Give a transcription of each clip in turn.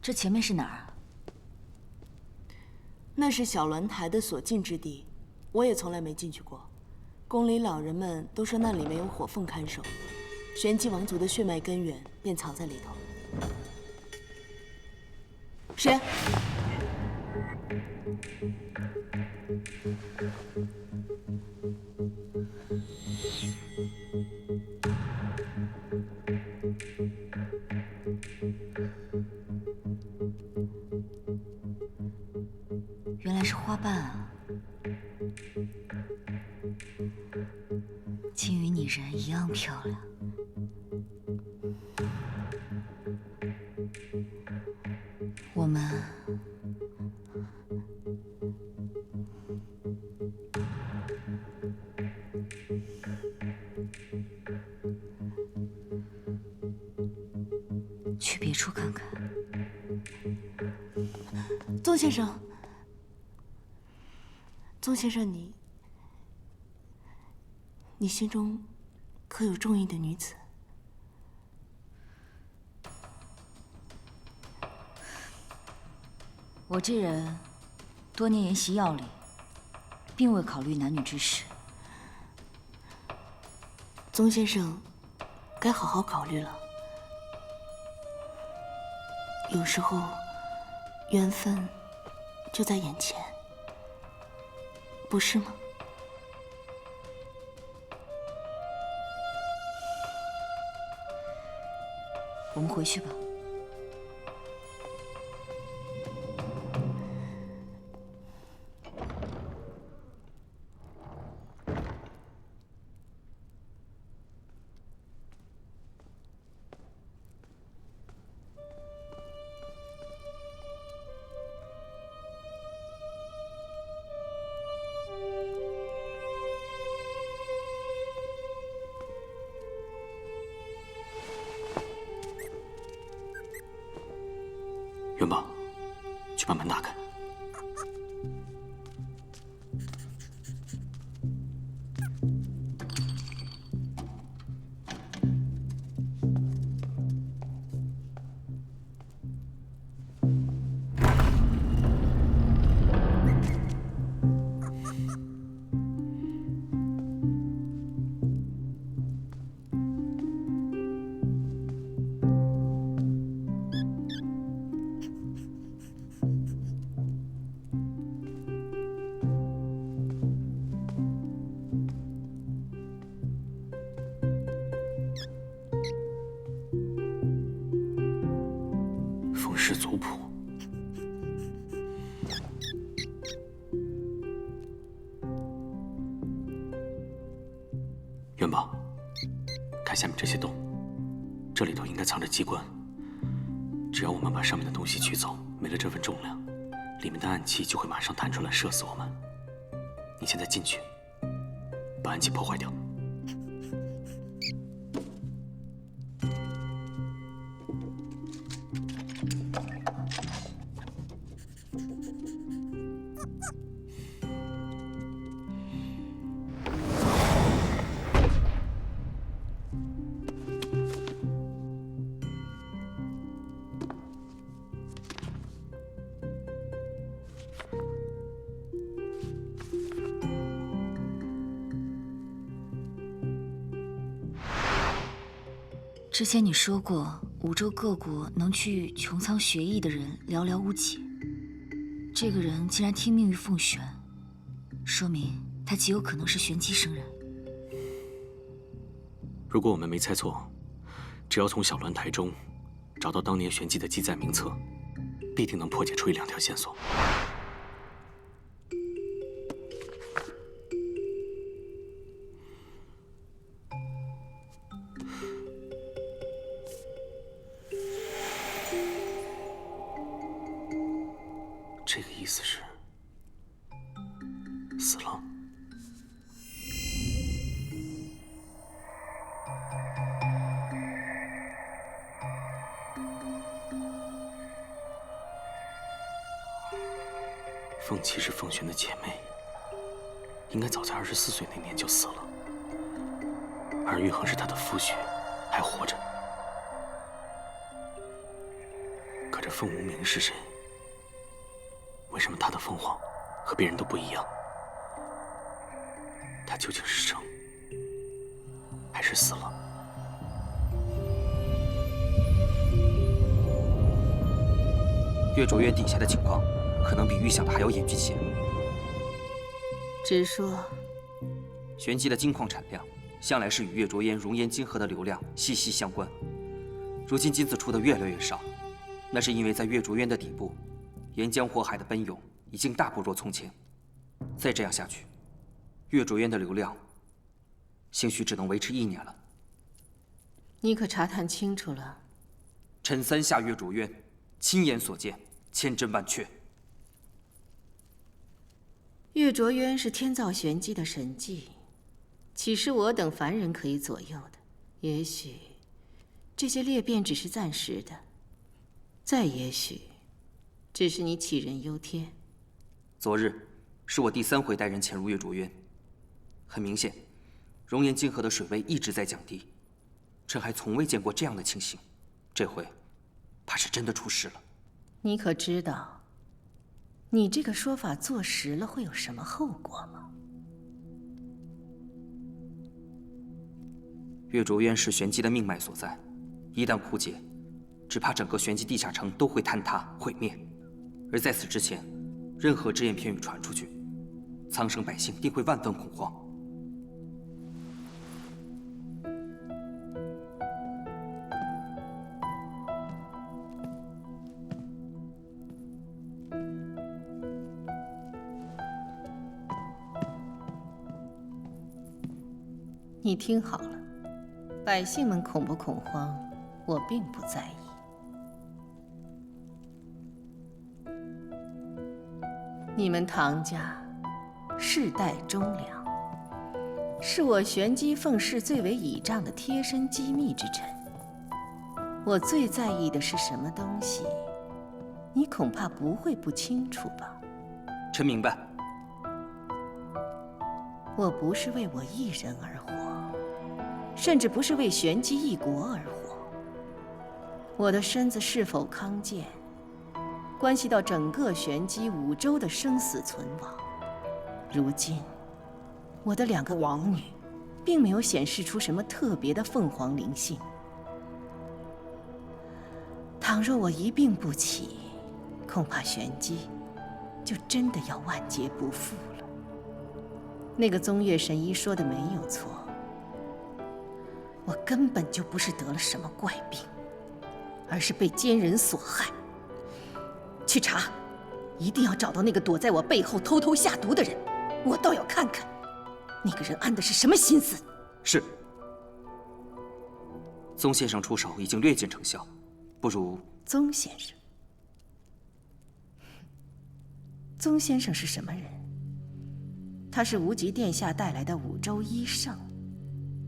这前面是哪儿啊？那是小鸾台的所禁之地，我也从来没进去过。宫里老人们都说那里面有火凤看守，玄机王族的血脉根源便藏在里头。谁？原来是花瓣啊！竟与你人一样漂亮。我们去别处看看。宗先生，宗先生，你心中可有中意的女子？我这人多年研习药理，并未考虑男女之事。宗先生，该好好考虑了。有时候，缘分就在眼前，不是吗？我们回去吧。元宝，去把门打开。凤氏族谱。元宝，看下面这些洞，这里头应该藏着机关。只要我们把上面的东西取走，没了这份重量，里面的暗器就会马上弹出来射死我们。你现在进去，把暗器破坏掉。之前你说过，五洲各国能去穹苍学艺的人寥寥无几。这个人竟然听命于凤玄，说明他极有可能是玄机生人。如果我们没猜错，只要从小鸾台中找到当年玄机的记载名册，必定能破解出1、2条线索。这个意思是死了。凤琪是凤玄的姐妹，应该早在24岁那年就死了，而玉衡是她的夫婿，还活着。可这凤无名是谁？为什么他的凤凰和别人都不一样？他究竟是生还是死了？月卓渊底下的情况，可能比预想的还要严峻些。直说。玄机的金矿产量，向来是与月卓渊熔岩金河的流量息息相关。如今金子出的越来越少，那是因为在月卓渊的底部，岩浆火海的奔涌已经大不若从前。再这样下去，月卓渊的流量，兴许只能维持1年了。你可查探清楚了？臣3下月卓渊，亲眼所见，千真万确。月卓渊是天造玄机的神迹，岂是我等凡人可以左右的？也许这些裂变只是暂时的，再也许只是你杞人忧天。昨日是我第3回带人潜入月卓渊，很明显，熔岩金河的水位一直在降低，臣还从未见过这样的情形。这回，怕是真的出事了。你可知道，你这个说法坐实了会有什么后果吗？月卓渊是玄机的命脉所在，一旦枯竭，只怕整个玄机地下城都会坍塌毁灭。而在此之前，任何只言片语传出去，苍生百姓定会万分恐慌。你听好了，百姓们恐不恐慌，我并不在意。你们唐家世代忠良，是我玄机凤氏最为倚仗的贴身机密之臣。我最在意的是什么东西，你恐怕不会不清楚吧？臣明白。我不是为我一人而活，甚至不是为玄机一国而活。我的身子是否康健，关系到整个玄机5州的生死存亡。如今，我的2个王女，并没有显示出什么特别的凤凰灵性。倘若我一病不起，恐怕玄机就真的要万劫不复了。那个宗岳神医说的没有错，我根本就不是得了什么怪病，而是被奸人所害。去查，一定要找到那个躲在我背后偷偷下毒的人，我倒要看看那个人安的是什么心思。是。宗先生出手已经略见成效，不如……宗先生？宗先生是什么人？他是无极殿下带来的5州医圣。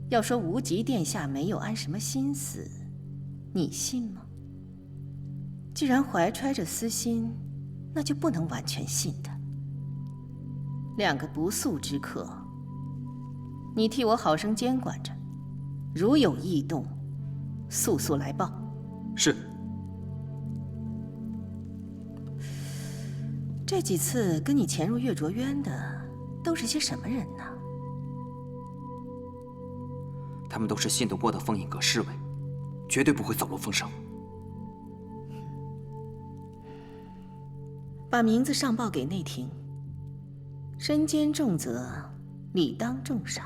要说无极殿下没有安什么心思，你信吗？既然怀揣着私心，那就不能完全信他。2个不速之客，你替我好生监管着，如有异动，速速来报。是。这几次跟你潜入月卓渊的都是些什么人呢？他们都是信得过的风影阁侍卫，绝对不会走漏风声。把名字上报给内廷，身兼重责，理当重赏。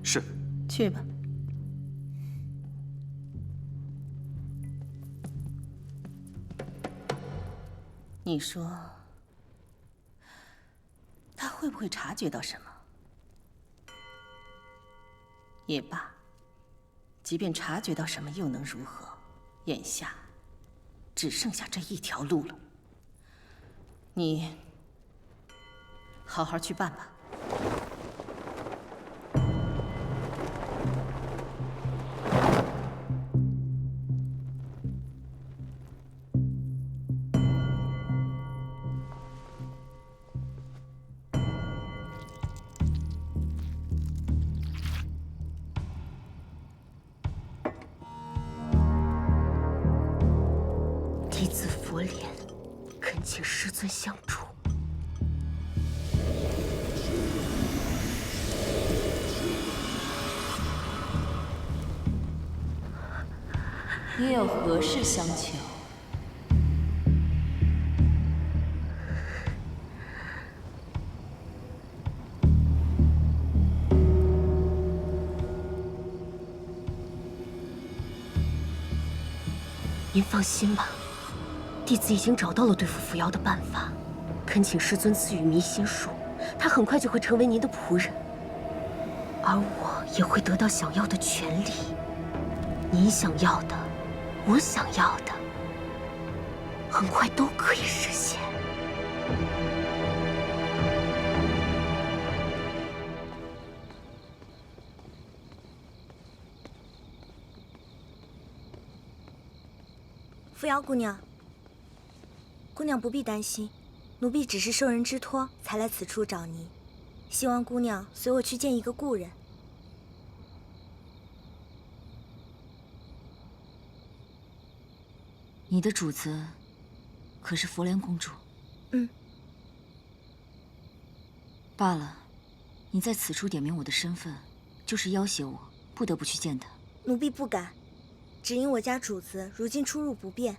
是。去吧。你说，他会不会察觉到什么？也罢，即便察觉到什么又能如何？眼下只剩下这一条路了。你好好去办吧。弟子佛莲，恳请师尊相助。你有何事相求？您放心吧，弟子已经找到了对付伏妖的办法，恳请师尊赐予迷心术，他很快就会成为您的仆人，而我也会得到想要的权利。您想要的，我想要的，很快都可以实现。扶摇姑娘，姑娘不必担心，奴婢只是受人之托才来此处找您，希望姑娘随我去见一个故人。你的主子可是佛莲公主？嗯。罢了，你在此处点明我的身份，就是要挟我不得不去见她。奴婢不敢，只因我家主子如今出入不便，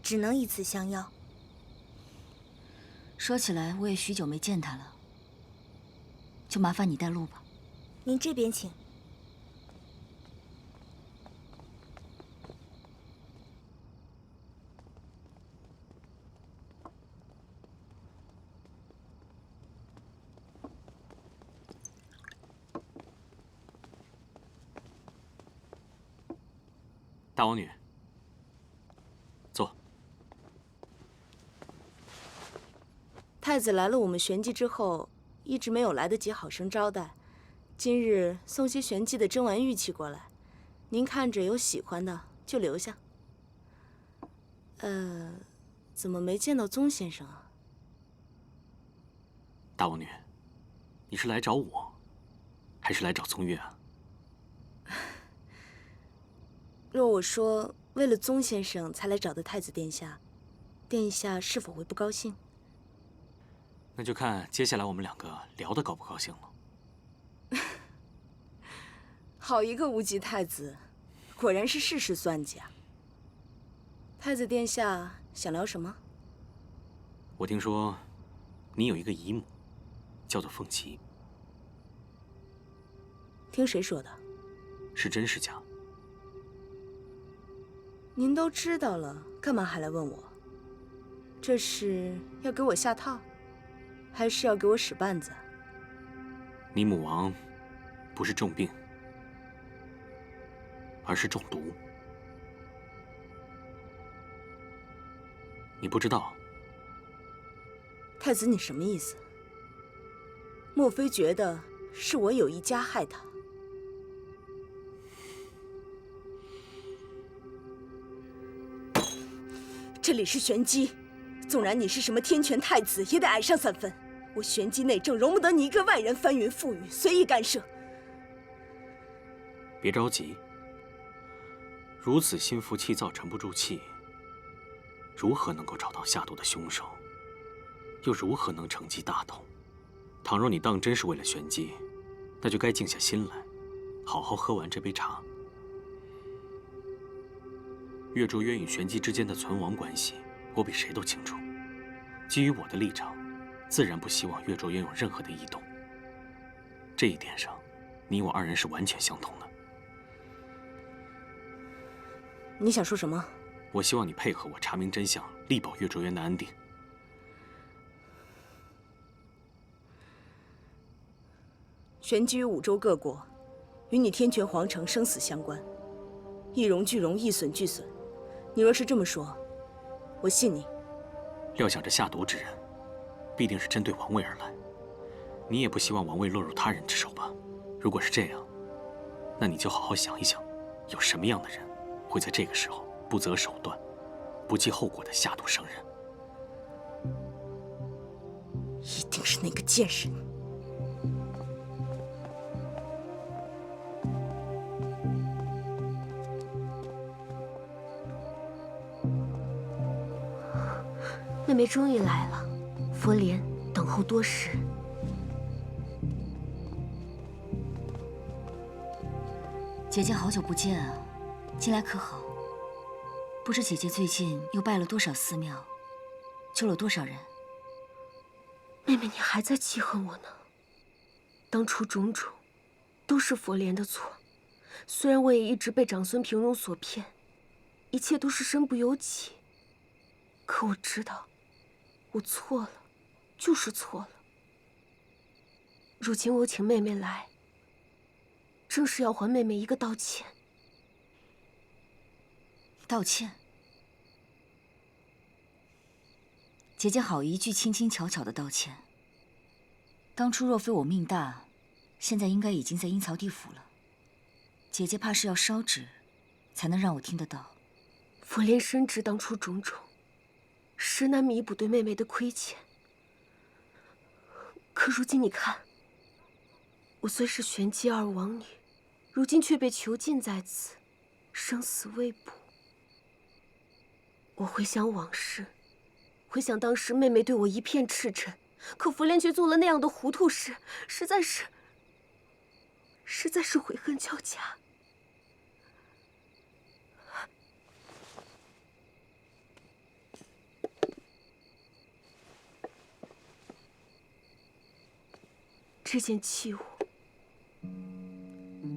只能以此相邀。说起来，我也许久没见她了，就麻烦你带路吧。您这边请。大王女，坐。太子来了我们玄机之后，一直没有来得及好生招待，今日送些玄机的珍玩玉器过来，您看着有喜欢的就留下。怎么没见到宗先生啊？大王女，你是来找我，还是来找宗岳啊？若我说为了宗先生才来找的太子殿下，殿下是否会不高兴？那就看接下来我们两个聊得高不高兴了。好一个无极太子，果然是事事算计啊！太子殿下想聊什么？我听说你有一个姨母，叫做凤琪，听谁说的？是真是假？您都知道了，干嘛还来问我？这是要给我下套，还是要给我使绊子？你母王不是重病，而是中毒。你不知道？太子，你什么意思？莫非觉得是我有意加害他？这里是玄机，纵然你是什么天权太子，也得矮上3分。我玄机内政容不得你一个外人翻云覆雨，随意干涉。别着急，如此心浮气躁、沉不住气，如何能够找到下毒的凶手？又如何能惩戒大同？倘若你当真是为了玄机，那就该静下心来，好好喝完这杯茶。月卓渊与玄机之间的存亡关系，我比谁都清楚。基于我的立场，自然不希望月卓渊有任何的异动。这一点上，你我二人是完全相同的。你想说什么？我希望你配合我查明真相，力保月卓渊的安定。玄机于五州各国，与你天权皇城生死相关，一荣俱荣，一损俱损。你若是这么说，我信你。料想这下毒之人，必定是针对王位而来。你也不希望王位落入他人之手吧？如果是这样，那你就好好想一想，有什么样的人会在这个时候不择手段、不计后果的下毒伤人？一定是那个贱人。妹妹终于来了，佛莲等候多时。姐姐好久不见啊，近来可好？不知姐姐最近又拜了多少寺庙，救了多少人？妹妹，你还在记恨我呢？当初种种，都是佛莲的错。虽然我也一直被长孙平荣所骗，一切都是身不由己。可我知道，我错了，就是错了。如今我请妹妹来，正是要还妹妹一个道歉。道歉？姐姐好一句轻轻巧巧的道歉。当初若非我命大，现在应该已经在阴曹地府了。姐姐怕是要烧纸，才能让我听得到。佛莲深知当初种种，实难弥补对妹妹的亏欠。可如今你看，我虽是玄机二王女，如今却被囚禁在此，生死未卜。我回想往事，回想当时妹妹对我一片赤诚，可佛莲却做了那样的糊涂事，实在是悔恨交加。这件器物，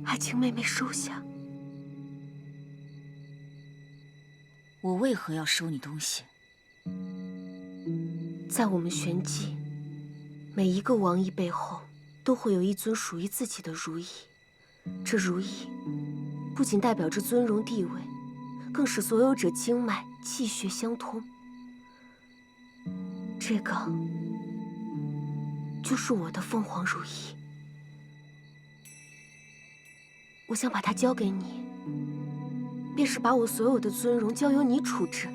还请妹妹收下。我为何要收你东西？在我们玄机，每一个王爷背后都会有一尊属于自己的如意。这如意不仅代表着尊荣地位，更使所有者经脉气血相通。这个就是我的凤凰如意，我想把它交给你，便是把我所有的尊荣交由你处置。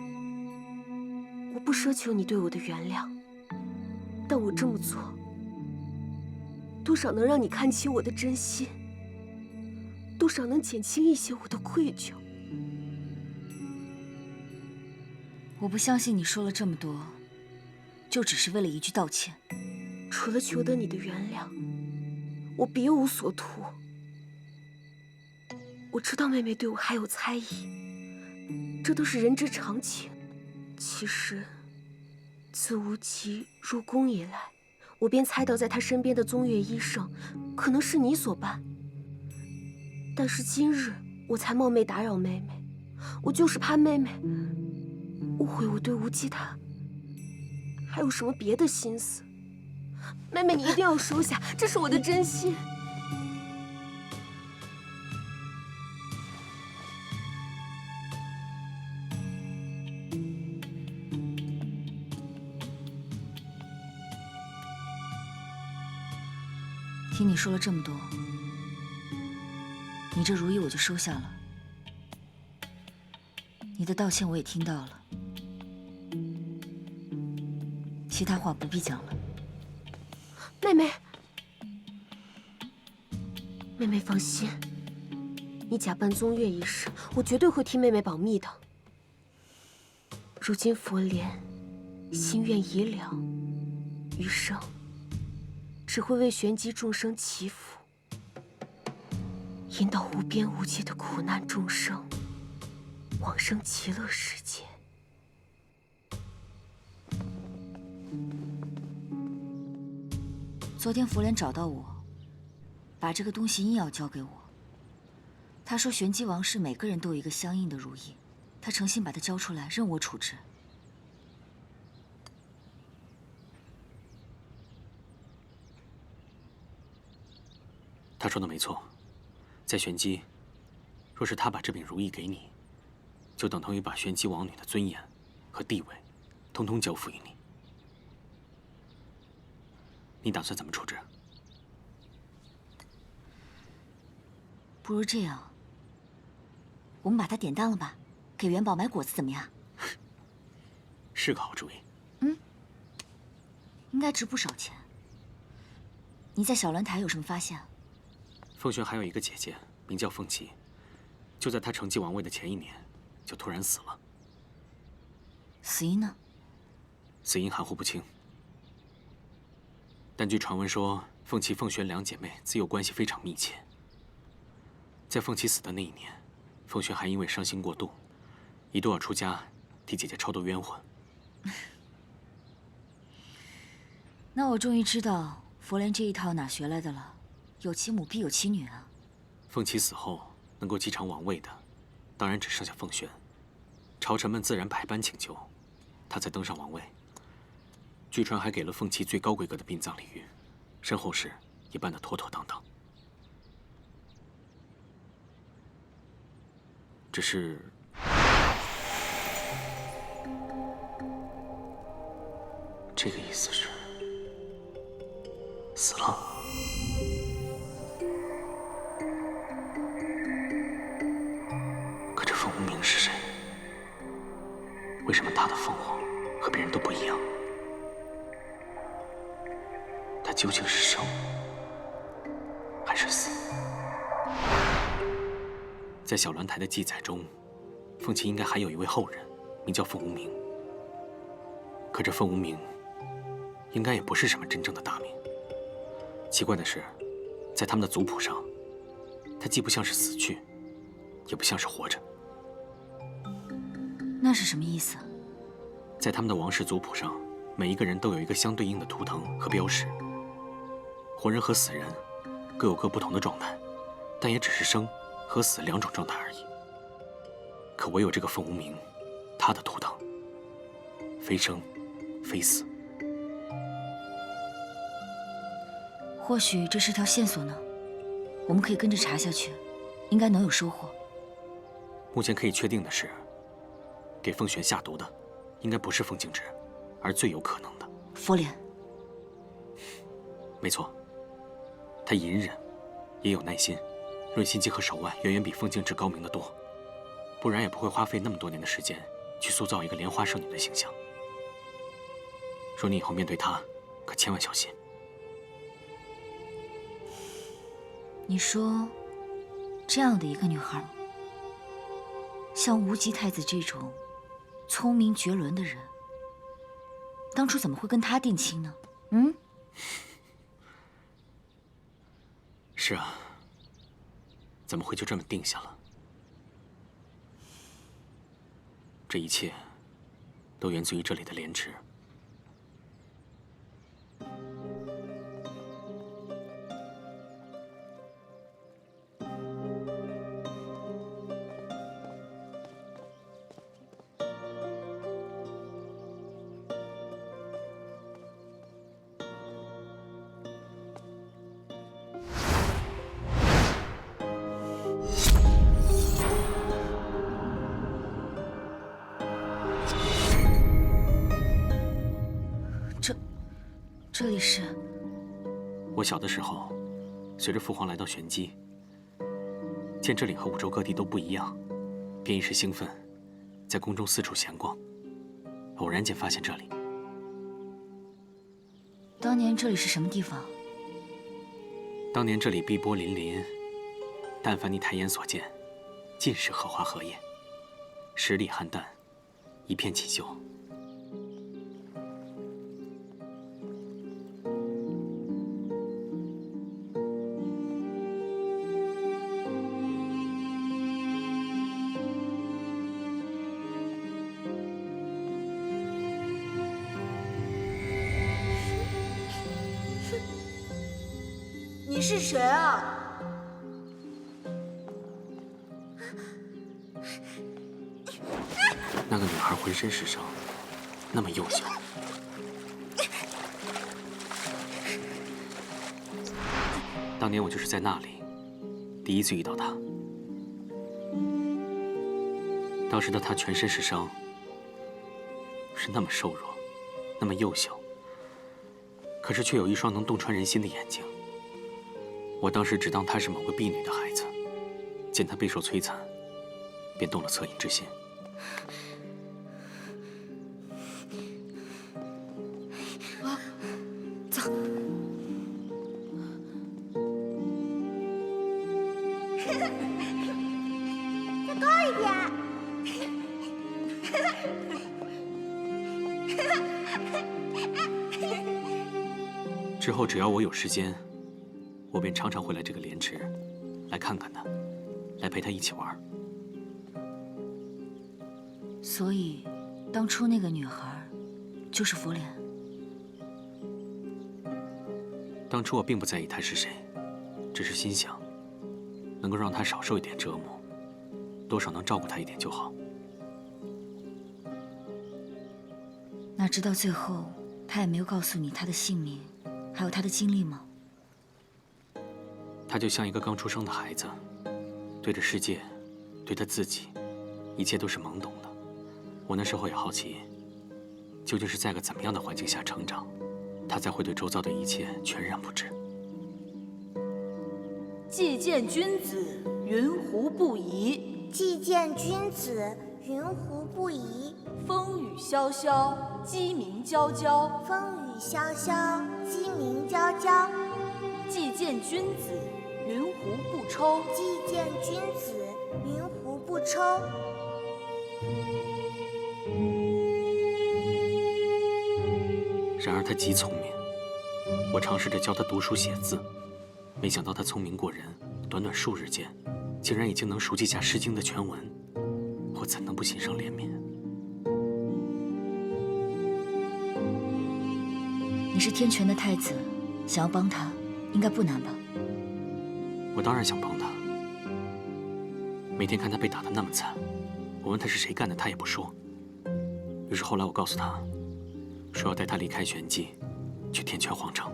我不奢求你对我的原谅，但我这么做，多少能让你看清我的真心，多少能减轻一些我的愧疚。我不相信你说了这么多，就只是为了一句道歉。除了求得你的原谅，我别无所图。我知道妹妹对我还有猜疑，这都是人之常情。其实，自无极入宫以来，我便猜到在她身边的宗岳医圣，可能是你所办。但是今日我才冒昧打扰妹妹，我就是怕妹妹误会我对无极她还有什么别的心思。妹妹，你一定要收下，这是我的真心。听你说了这么多，你这如意我就收下了。你的道歉我也听到了，其他话不必讲了。妹妹，妹妹放心，你假扮宗岳一事，我绝对会替妹妹保密的。如今佛莲心愿已了，余生只会为玄机众生祈福，引导无边无际的苦难众生往生极乐世界。昨天佛莲找到我，把这个东西硬要交给我。他说玄机王室每个人都有一个相应的如意，他诚心把它交出来，任我处置。他说的没错，在玄机，若是他把这柄如意给你，就等同于把玄机王女的尊严和地位，通通交付于你。你打算怎么处置？不如这样，我们把它典当了吧，给元宝买果子怎么样？是个好主意。应该值不少钱。你在小鸾台有什么发现？凤轩还有一个姐姐，名叫凤琪，就在她承继王位的前1年，就突然死了。死因呢？死因含糊不清。但据传闻说，凤琪、凤璇两姐妹自幼关系非常密切。在凤琪死的那一年，凤璇还因为伤心过度，一度要出家替姐姐超度冤魂。那我终于知道佛莲这一套哪学来的了，有其母必有其女啊。凤琪死后能够继承王位的，当然只剩下凤璇，朝臣们自然百般请求，她才登上王位。据传还给了凤琪最高规格的殡葬礼遇，身后事也办得妥妥当当。只是，这个意思是死了。可这凤无名是谁？为什么他的凤凰和别人都不一样？他究竟是生还是死？在小鸾台的记载中，凤琪应该还有一位后人，名叫凤无名。可这凤无名，应该也不是什么真正的大名。奇怪的是，在他们的族谱上，他既不像是死去，也不像是活着。那是什么意思？在他们的王室族谱上，每一个人都有一个相对应的图腾和标识。活人和死人各有各不同的状态，但也只是生和死两种状态而已。可唯有这个凤无名，他的图腾非生非死。或许这是条线索呢，我们可以跟着查下去，应该能有收获。目前可以确定的是，给凤璇下毒的应该不是凤静之，而最有可能的佛莲。没错，他隐忍，也有耐心，论心机和手腕远远比凤静之高明得多，不然也不会花费那么多年的时间去塑造一个莲花圣女的形象。说你以后面对她，可千万小心。你说，这样的一个女孩，像无极太子这种聪明绝伦的人，当初怎么会跟她定亲呢？嗯？是啊，怎么会就这么定下了？这一切都源自于这里的莲池。这里是……我小的时候，随着父皇来到玄机，见这里和五洲各地都不一样，便一时兴奋，在宫中四处闲逛，偶然间发现这里。当年这里是什么地方？当年这里碧波粼粼，但凡你抬眼所见，尽是荷花荷叶，十里菡萏，一片锦绣。你是谁啊？那个女孩浑身是伤，那么幼小。当年我就是在那里第一次遇到她。当时的她全身是伤，是那么瘦弱，那么幼小，可是却有一双能洞穿人心的眼睛。我当时只当她是某个婢女的孩子，见她备受摧残，便动了恻隐之心。走。再高一点。之后只要我有时间，我便常常会来这个莲池，来看看他，来陪他一起玩。所以，当初那个女孩，就是佛莲。当初我并不在意她是谁，只是心想，能够让她少受一点折磨，多少能照顾她一点就好。哪知道最后，她也没有告诉你她的姓名。还有他的经历吗？他就像一个刚出生的孩子，对着世界，对他自己，一切都是懵懂的。我那时候也好奇，究竟是在个怎么样的环境下成长，他才会对周遭的一切全然不知。既见君子，云胡不疑？既见君子，云胡不疑？风雨萧萧，鸡鸣啾啾。风雨萧萧，鸡鸣啾啾。既见君子，云胡不抽？既见君子，云胡不抽？然而他极聪明，我尝试着教他读书写字，没想到他聪明过人，短短数日间，竟然已经能熟记下《诗经》的全文，我怎能不心生怜悯？你是天权的太子，想要帮他，应该不难吧？我当然想帮他。每天看他被打得那么惨，我问他是谁干的，他也不说。于是后来我告诉他，说要带他离开玄机，去天权皇城。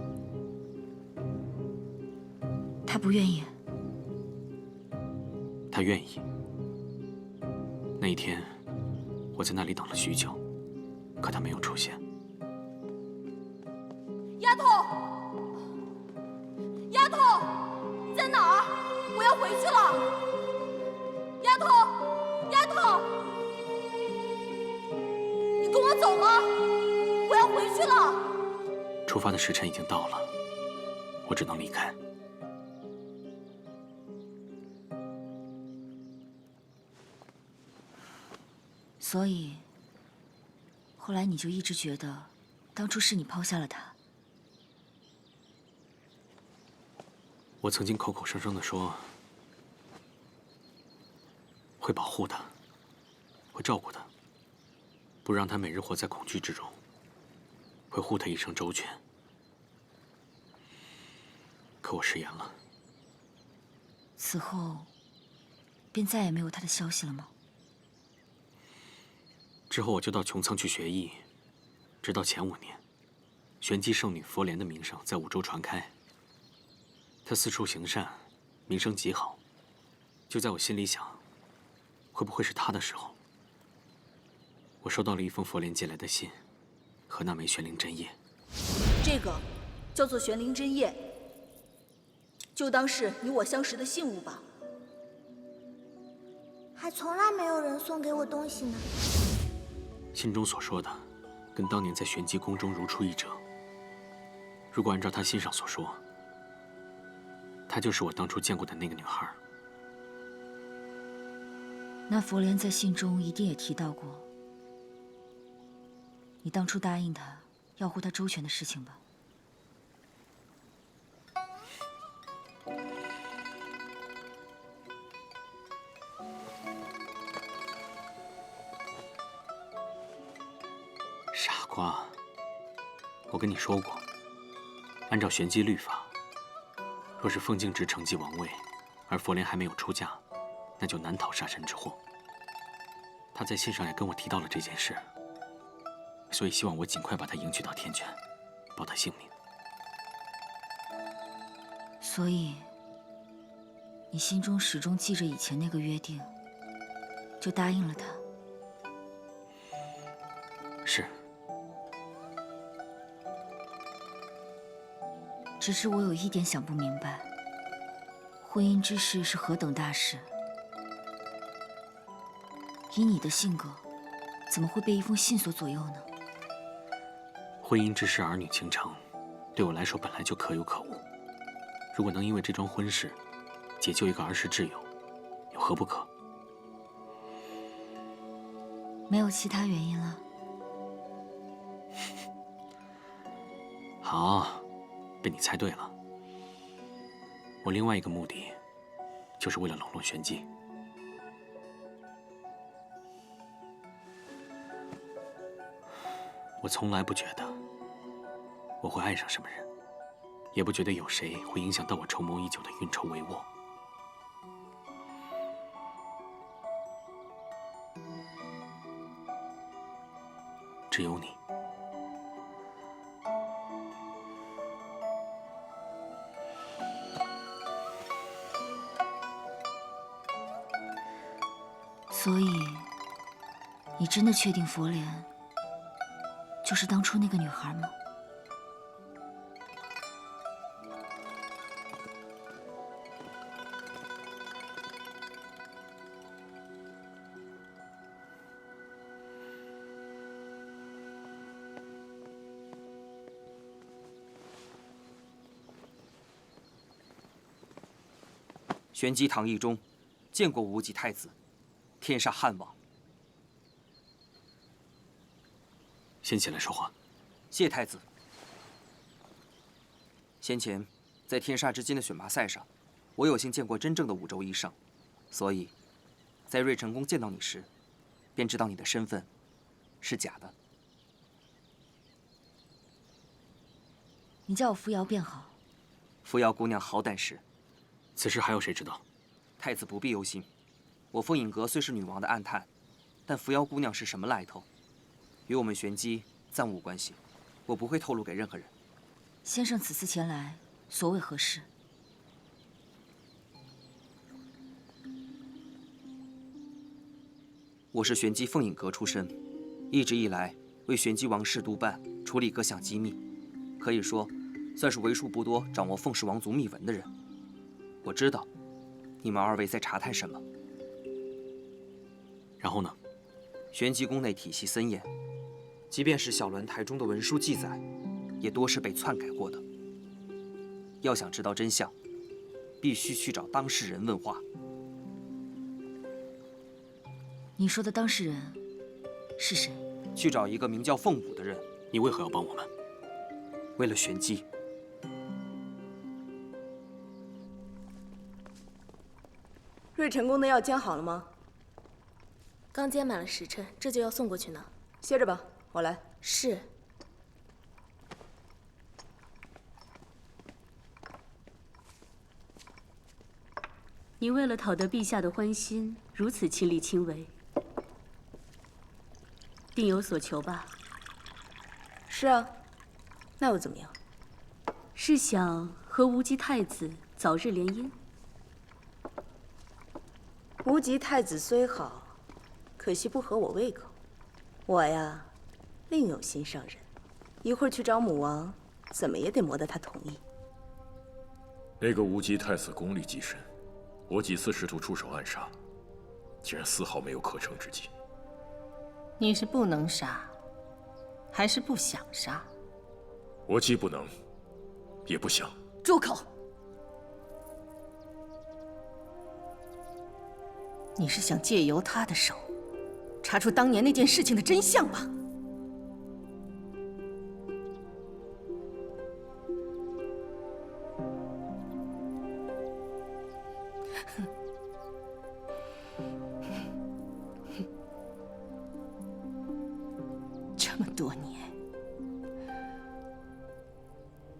他不愿意。他愿意。那一天，我在那里等了许久，可他没有出现。丫头，丫头，你在哪儿？我要回去了。丫头，丫头，你跟我走吗？我要回去了。出发的时辰已经到了，我只能离开。所以，后来你就一直觉得，当初是你抛下了他。我曾经口口声声地说，会保护他，会照顾他，不让他每日活在恐惧之中，会护他一生周全。可我食言了。此后，便再也没有他的消息了吗？之后我就到穹苍去学艺，直到前5年，玄机圣女佛莲的名声在五洲传开。她四处行善，名声极好。就在我心里想，会不会是她的时候，我收到了一封佛莲寄来的信，和那枚玄灵针叶。这个叫做玄灵针叶，就当是你我相识的信物吧。还从来没有人送给我东西呢。信中所说的，跟当年在玄机宫中如出一辙。如果按照他信上所说，她就是我当初见过的那个女孩。那佛莲在信中一定也提到过，你当初答应他要护他周全的事情吧？傻瓜，我跟你说过，按照玄机律法，若是凤静之承继王位，而佛莲还没有出嫁，那就难逃杀身之祸。他在信上也跟我提到了这件事，所以希望我尽快把他迎娶到天权，保他性命。所以，你心中始终记着以前那个约定，就答应了他。是。只是我有一点想不明白，婚姻之事是何等大事，以你的性格，怎么会被一封信所左右呢？婚姻之事，儿女情长，对我来说本来就可有可无。如果能因为这桩婚事，解救一个儿时挚友，有何不可？没有其他原因了。好，被你猜对了。我另外一个目的，就是为了笼络玄机。我从来不觉得我会爱上什么人，也不觉得有谁会影响到我筹谋已久的运筹帷幄。只有你。所以，你真的确定佛莲就是当初那个女孩吗？玄机堂驿中，见过无极太子，天煞汉王。先起来说话。谢太子。先前在天煞之间的选拔赛上，我有幸见过真正的五洲一圣，所以，在瑞成宫见到你时，便知道你的身份是假的。你叫我扶摇便好。扶摇姑娘好胆识。此事还有谁知道？太子不必忧心，我凤影阁虽是女王的暗探，但扶摇姑娘是什么来头，与我们玄机暂无关系，我不会透露给任何人。先生此次前来，所为何事？我是玄机凤影阁出身，一直以来为玄机王室督办，处理各项机密，可以说算是为数不多掌握凤氏王族秘闻的人。我知道你们二位在查探什么。然后呢？玄机宫内体系森严，即便是小鸾台中的文书记载，也多是被篡改过的。要想知道真相，必须去找当事人问话。你说的当事人是谁？去找一个名叫凤舞的人。你为何要帮我们？为了玄机。瑞成宫的药煎好了吗？刚煎满了时辰，这就要送过去呢。歇着吧，我来。是。您为了讨得陛下的欢心，如此亲力亲为，定有所求吧？是啊，那又怎么样？是想和无极太子早日联姻？无极太子虽好，可惜不合我胃口。我呀，另有心上人，一会儿去找母王，怎么也得磨得他同意。那个无极太子功力极深，我几次试图出手暗杀，竟然丝毫没有可乘之机。你是不能杀，还是不想杀？我既不能，也不想。住口！你是想借由他的手，查出当年那件事情的真相吧？这么多年，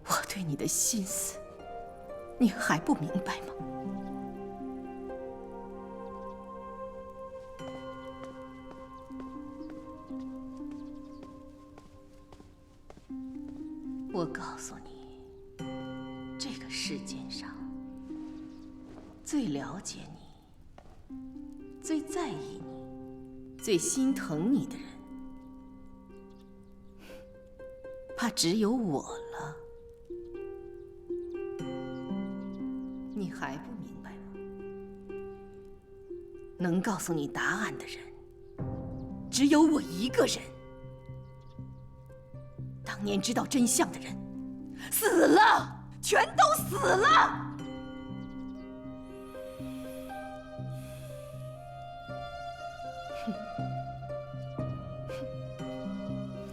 我对你的心思，你还不明白吗？我告诉你，这个世界上最了解你、最在意你、最心疼你的人，怕只有我了。你还不明白吗？能告诉你答案的人，只有我一个人。当年知道真相的人死了，全都死了，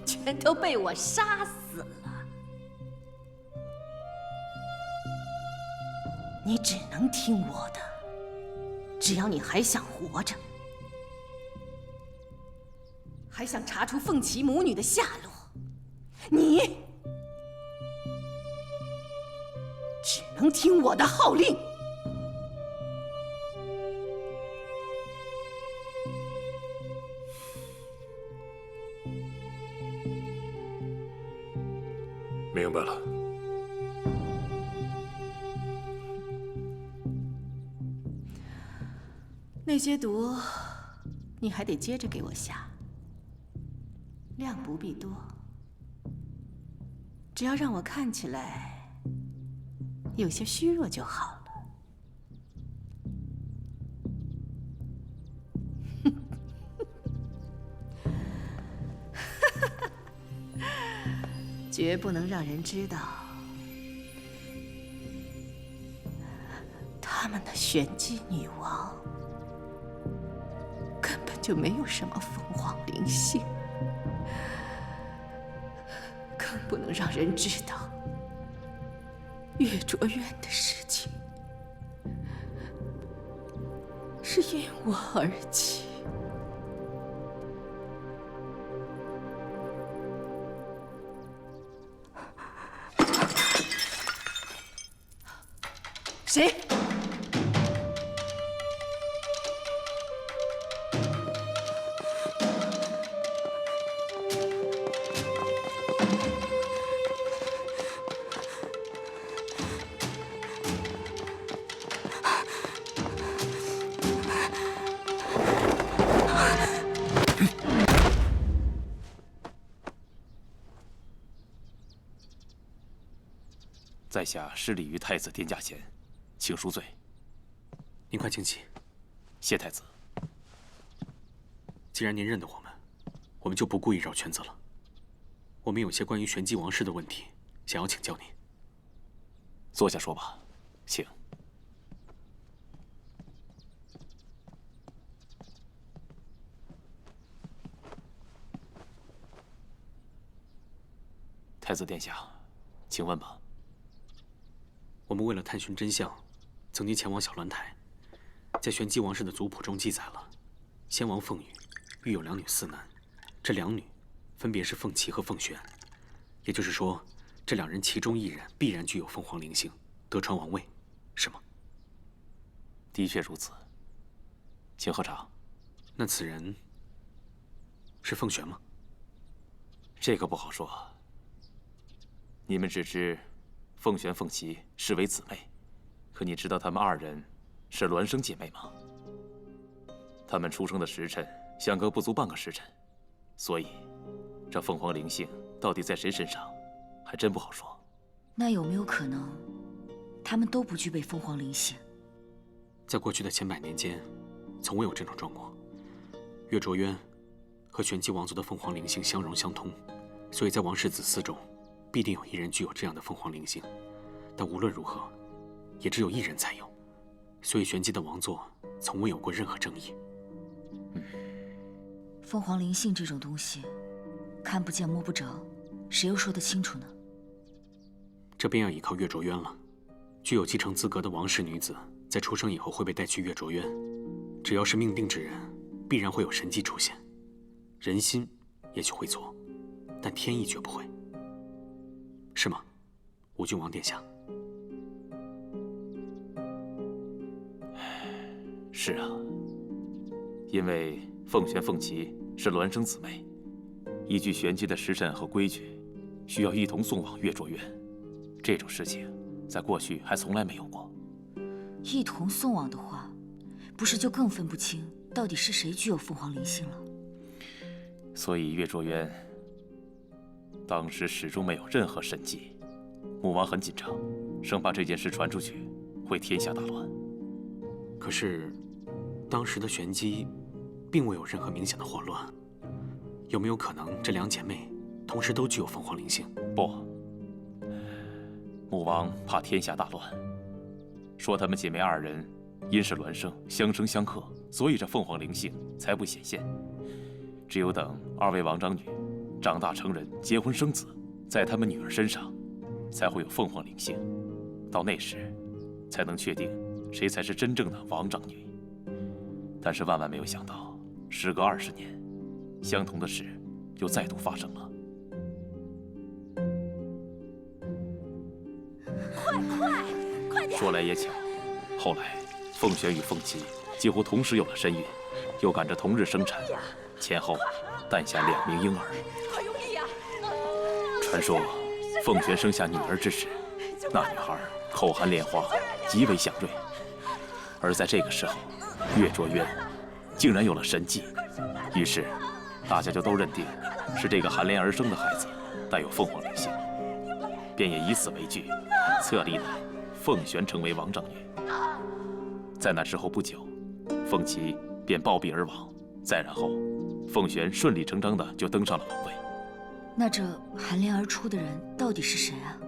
全都被我杀死了。你只能听我的。只要你还想活着，还想查出凤岐母女的下落，你只能听我的号令。明白了。那些毒，你还得接着给我下，量不必多，只要让我看起来有些虚弱就好了。绝不能让人知道，他们的玄机女王根本就没有什么凤凰灵性，更不能让人知道月卓院的事情是因我而起。谁？在下失礼于太子殿驾前，请恕罪。您快请起。谢太子。既然您认得我们就不故意绕圈子了。我们有些关于玄机王室的问题，想要请教您。坐下说吧，请。太子殿下，请问吧。我们为了探寻真相，曾经前往小鸾台，在玄机王氏的族谱中记载了，先王凤羽育有2女4男，这2女分别是凤岐和凤璇，也就是说，这2人其中1人必然具有凤凰灵性，得传王位，是吗？的确如此。请喝茶。那此人是凤璇吗？这个不好说。你们只知凤璇、凤岐视为姊妹，可你知道她们2人是孪生姐妹吗？她们出生的时辰相隔不足半个时辰，所以这凤凰灵性到底在谁身上，还真不好说。那有没有可能，他们都不具备凤凰灵性？在过去的千百年间，从未有这种状况。月卓渊和玄机王族的凤凰灵性相融相通，所以在王室子嗣中，必定有1人具有这样的凤凰灵性。但无论如何，也只有1人才有，所以玄机的王座从未有过任何争议。凤凰灵性这种东西，看不见摸不着，谁又说得清楚呢？这便要依靠月卓渊了。具有继承资格的王室女子，在出生以后会被带去月卓渊，只要是命定之人，必然会有神迹出现。人心也许会错，但天意绝不会，是吗，吴郡王殿下？是啊，因为凤璇、凤岐是孪生姊妹，依据玄机的时辰和规矩，需要一同送往月卓渊。这种事情在过去还从来没有过。一同送往的话，不是就更分不清到底是谁具有凤凰灵性了？所以月卓渊当时始终没有任何神迹。母王很紧张，生怕这件事传出去会天下大乱。可是，当时的玄机并未有任何明显的祸乱，有没有可能这2姐妹同时都具有凤凰灵性？不，母王怕天下大乱，说她们姐妹2人因是孪生，相生相克，所以这凤凰灵性才不显现。只有等2位王长女长大成人，结婚生子，在她们女儿身上才会有凤凰灵性。到那时，才能确定谁才是真正的王长女。但是万万没有想到，时隔20年，相同的事又再度发生了。快点！说来也巧，后来凤璇与凤琪几乎同时有了身孕，又赶着同日生产，前后诞下2名婴儿。快用力呀！传说凤璇生下女儿之时，那女孩口含莲花，极为祥瑞。而在这个时候，岳卓渊竟然有了神迹，于是大家就都认定是这个含莲而生的孩子带有凤凰灵性，便也以此为据，册立了凤璇成为王长女。在那之后不久，凤琪便暴毙而亡。再然后，凤璇顺理成章的就登上了王位。那这含莲而出的人到底是谁啊？